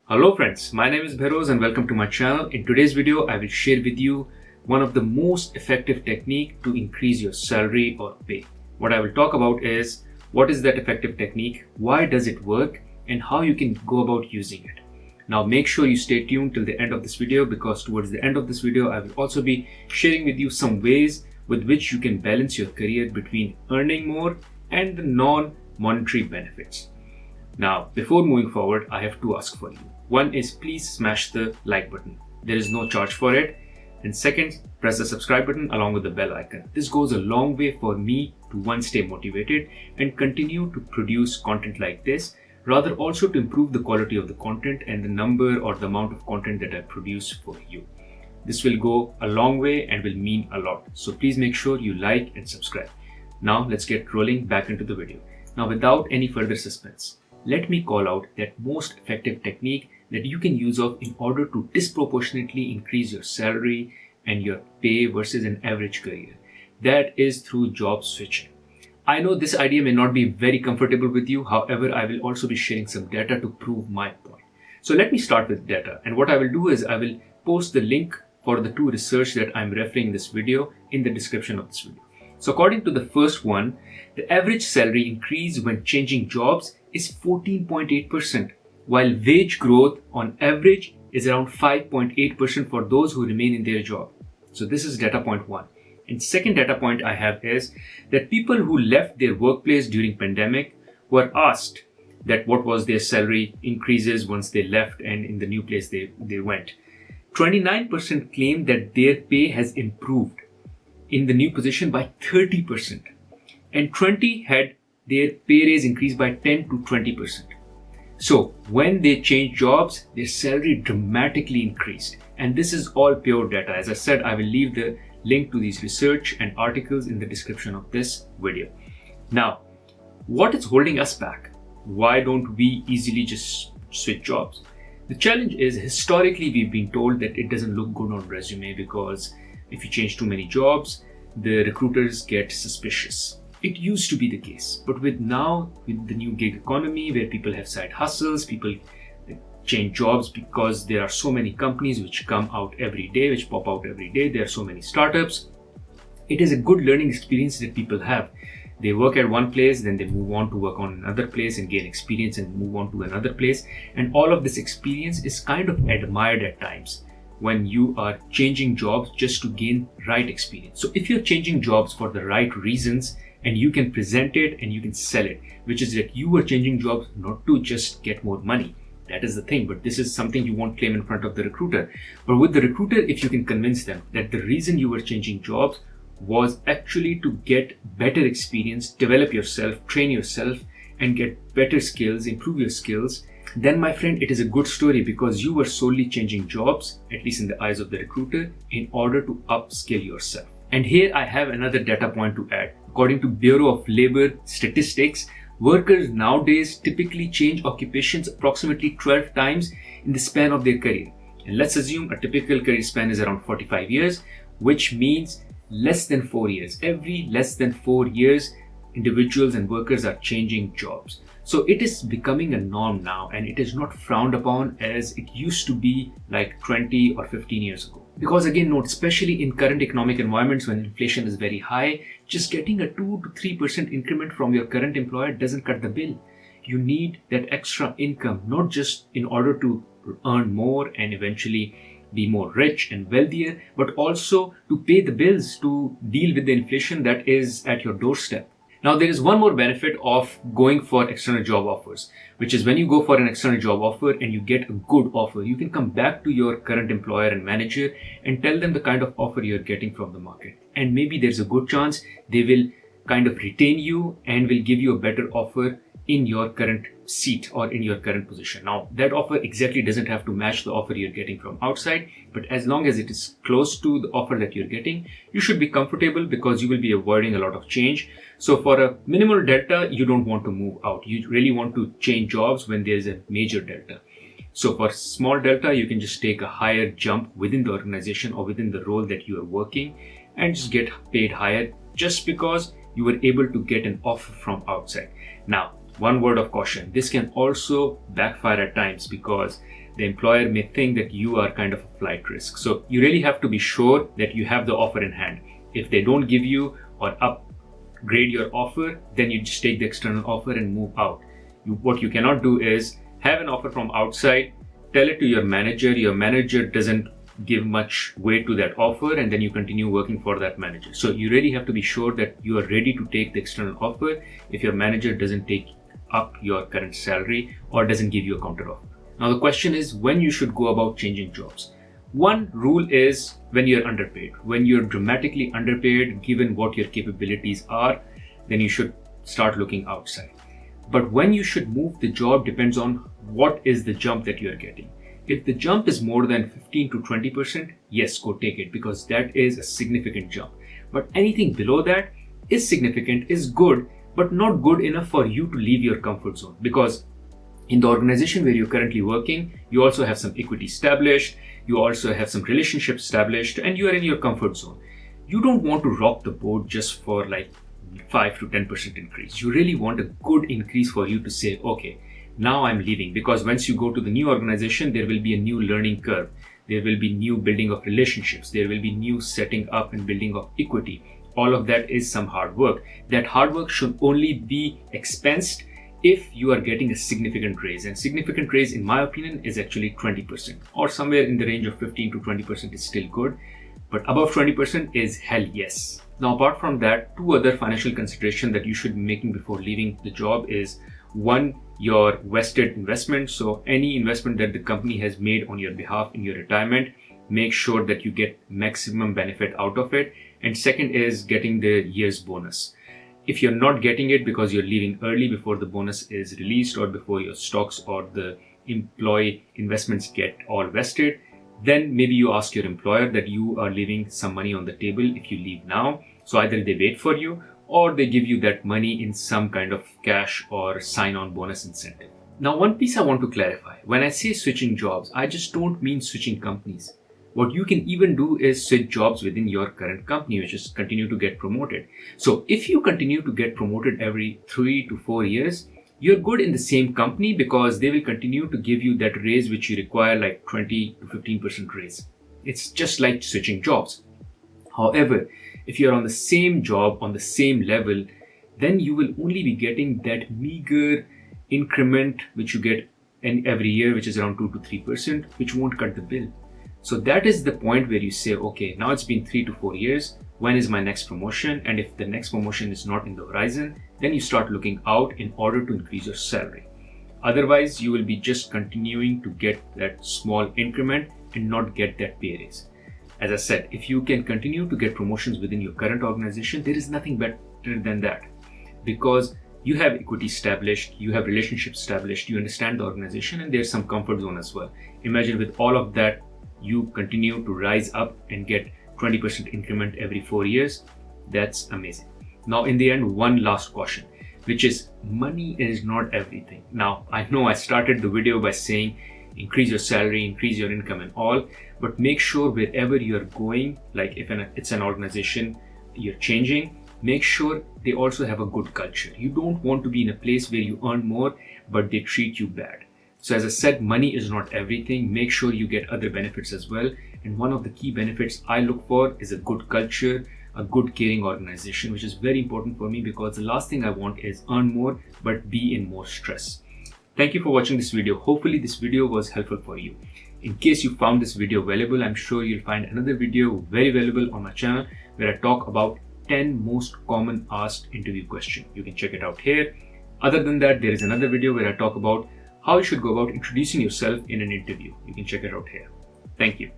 Hello friends, my name is Bheroz and welcome to my channel. In today's video, I will share with you one of the most effective technique to increase your salary or pay. What I will talk about is what is that effective technique, why does it work, and how you can go about using it. Now make sure you stay tuned till the end of this video because towards the end of this video, I will also be sharing with you some ways with which you can balance your career between earning more and the non-monetary benefits. Now, before moving forward, I have to ask for you. One is please smash the like button. There is no charge for it. And second, press the subscribe button along with the bell icon. This goes a long way for me to one, stay motivated and continue to produce content like this, rather also to improve the quality of the content and the number or the amount of content that I produce for you. This will go a long way and will mean a lot. So please make sure you like and subscribe. Now let's get rolling back into the video. Now without any further suspense, let me call out that most effective technique that you can use of in order to disproportionately increase your salary and your pay versus an average career. That is through job switching. I know this idea may not be very comfortable with you. However, I will also be sharing some data to prove my point. So let me start with data. And what I will do is I will post the link for the two research that I'm referring in this video in the description of this video. So according to the first one, the average salary increase when changing jobs is 14.8%, while wage growth on average is around 5.8% for those who remain in their job. So this is data point one. And second data point I have is that people who left their workplace during pandemic were asked that what was their salary increases once they left and in the new place they went. 29% claimed that their pay has improved in the new position by 30%, and 20 had their pay raise increased by 10 to 20%. So when they changed jobs, their salary dramatically increased. And this is all pure data. As I said, I will leave the link to these research and articles in the description of this video. Now, what is holding us back? Why don't we easily just switch jobs? The challenge is historically we've been told that it doesn't look good on resume because if you change too many jobs, the recruiters get suspicious. It used to be the case, but with the new gig economy where people have side hustles, people change jobs because there are so many companies which come out every day, which pop out every day. There are so many startups. It is a good learning experience that people have. They work at one place, then they move on to work on another place and gain experience and move on to another place. And all of this experience is kind of admired at times when you are changing jobs just to gain right experience. So if you're changing jobs for the right reasons and you can present it and you can sell it, which is that you were changing jobs not to just get more money. That is the thing, but this is something you won't claim in front of the recruiter. But with the recruiter, if you can convince them that the reason you were changing jobs was actually to get better experience, develop yourself, train yourself, and get better skills, improve your skills, then my friend, it is a good story because you were solely changing jobs, at least in the eyes of the recruiter, in order to upskill yourself. And here I have another data point to add. According to Bureau of Labor Statistics, workers nowadays typically change occupations approximately 12 times in the span of their career. And let's assume a typical career span is around 45 years, which means less than 4 years. Every less than 4 years, individuals and workers are changing jobs. So it is becoming a norm now and it is not frowned upon as it used to be like 20 or 15 years ago. Because again, note, especially in current economic environments when inflation is very high, just getting a 2 to 3% increment from your current employer doesn't cut the bill. You need that extra income, not just in order to earn more and eventually be more rich and wealthier, but also to pay the bills to deal with the inflation that is at your doorstep. Now, there is one more benefit of going for external job offers, which is when you go for an external job offer and you get a good offer, you can come back to your current employer and manager and tell them the kind of offer you're getting from the market. And maybe there's a good chance they will kind of retain you and will give you a better offer in your current seat or in your current position. Now, that offer exactly doesn't have to match the offer you're getting from outside, but as long as it is close to the offer that you're getting, you should be comfortable because you will be avoiding a lot of change. So for a minimal delta, you don't want to move out. You really want to change jobs when there's a major delta. So for small delta, you can just take a higher jump within the organization or within the role that you are working and just get paid higher just because you were able to get an offer from outside. Now, one word of caution, this can also backfire at times because the employer may think that you are kind of a flight risk. So you really have to be sure that you have the offer in hand. If they don't give you or upgrade your offer, then you just take the external offer and move out. What you cannot do is have an offer from outside, tell it to your manager doesn't give much weight to that offer, and then you continue working for that manager. So you really have to be sure that you are ready to take the external offer if your manager doesn't take up your current salary or doesn't give you a counter offer. Now the question is when you should go about changing jobs. One rule is when you're underpaid. When you're dramatically underpaid, given what your capabilities are, then you should start looking outside. But when you should move the job depends on what is the jump that you are getting. If the jump is more than 15 to 20%, yes, go take it, because that is a significant jump. But anything below that is significant, is good, but not good enough for you to leave your comfort zone. Because in the organization where you're currently working, you also have some equity established, you also have some relationships established, and you are in your comfort zone. You don't want to rock the boat just for like 5 to 10% increase. You really want a good increase for you to say, okay, now I'm leaving. Because once you go to the new organization, there will be a new learning curve. There will be new building of relationships. There will be new setting up and building of equity. All of that is some hard work. That hard work should only be expensed if you are getting a significant raise. And significant raise, in my opinion, is actually 20%, or somewhere in the range of 15 to 20% is still good. But above 20% is hell yes. Now, apart from that, two other financial considerations that you should be making before leaving the job is, one, your vested investment. So any investment that the company has made on your behalf in your retirement, make sure that you get maximum benefit out of it. And second is getting the year's bonus. If you're not getting it because you're leaving early before the bonus is released or before your stocks or the employee investments get all vested, then maybe you ask your employer that you are leaving some money on the table if you leave now. So either they wait for you or they give you that money in some kind of cash or sign-on bonus incentive. Now, one piece I want to clarify. When I say switching jobs, I just don't mean switching companies. What you can even do is switch jobs within your current company, which is continue to get promoted. So if you continue to get promoted every 3 to 4 years, you're good in the same company because they will continue to give you that raise which you require, like 20 to 15% raise. It's just like switching jobs. However, if you're on the same job, on the same level, then you will only be getting that meager increment which you get every year, which is around 2 to 3%, which won't cut the bill. So that is the point where you say, okay, now it's been 3 to 4 years. When is my next promotion? And if the next promotion is not in the horizon, then you start looking out in order to increase your salary. Otherwise, you will be just continuing to get that small increment and not get that pay raise. As I said, if you can continue to get promotions within your current organization, there is nothing better than that, because you have equity established, you have relationships established, you understand the organization, and there's some comfort zone as well. Imagine with all of that, you continue to rise up and get 20% increment every 4 years. That's amazing. Now, in the end, one last caution, which is money is not everything. Now, I know I started the video by saying increase your salary, increase your income and all, but make sure wherever you're going, like if it's an organization you're changing, make sure they also have a good culture. You don't want to be in a place where you earn more, but they treat you bad. So as I said, money is not everything. Make sure you get other benefits as well. And one of the key benefits I look for is a good culture, a good caring organization, which is very important for me, because the last thing I want is earn more, but be in more stress. Thank you for watching this video. Hopefully this video was helpful for you. In case you found this video valuable, I'm sure you'll find another video very valuable on my channel where I talk about 10 most common asked interview questions. You can check it out here. Other than that, there is another video where I talk about how you should go about introducing yourself in an interview. You can check it out here. Thank you.